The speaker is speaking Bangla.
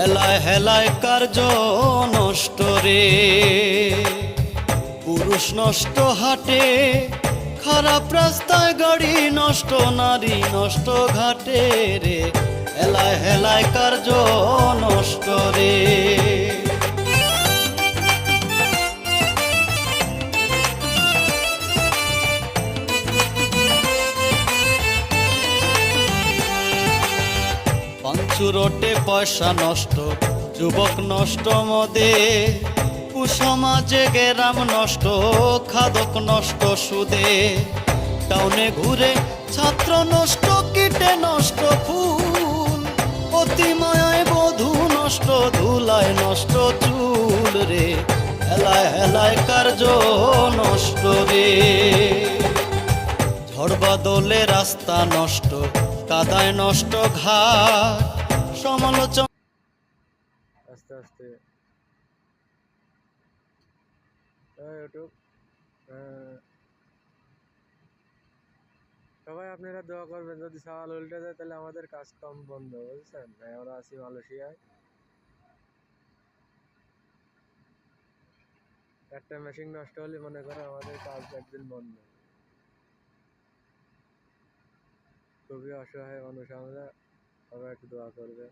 হেলায় হেলায় কার্য নষ্ট রে, পুরুষ নষ্ট হাটে, খারাপ রাস্তায় গাড়ি নষ্ট, নারী নষ্ট ঘাটে রে, হেলায় হেলায় কার্য নষ্ট রে। পাঞ্চুরটে পয়সা নষ্ট, যুবক নষ্ট মদে, কুসমাজে গেরাম নষ্ট, খাদক নষ্ট সুদে, টাউনে ঘুরে ছাত্র নষ্ট, কীটে নষ্ট ফুল, অতি মায়ায় বধূ নষ্ট, ধুলায় নষ্ট চুল রে, হেলায় হেলায় কার্য নষ্ট রে। ঝড় বাদলে রাস্তা নষ্ট, কাদায় নষ্ট ঘাট, সমালোচনা আস্তে আস্তে ইউটিউব সবাই আপনারা দোয়া করবেন, যদি সওয়াল উল্টে যায় তাহলে আমাদের কাজ কম বন্ধ, বুঝছেন? আমরা আছি মালয়েশিয়ায়, একটা মেশিন নষ্ট হলে মনে করে আমাদের কাজ একদিন বন্ধ। খুবই অসহায় মানুষ আমরা, সবাই একটু দোয়া করবেন।